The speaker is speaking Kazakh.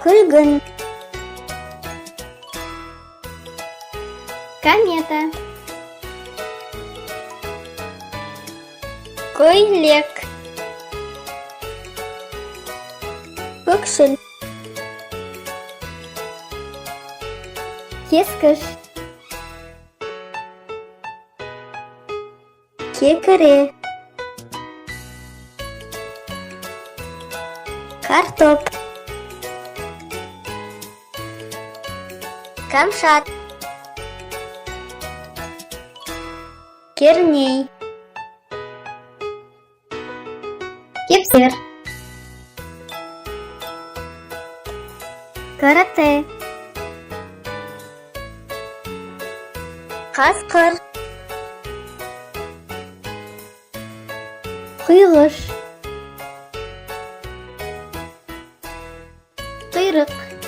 Күлгін. Комета. Көйлек. Көкшіл. Кескіш. Кекіре. Картоп. Камшат. Керней. Кепсер. Карате. Қасқыр. Құйғыш. Құйрық.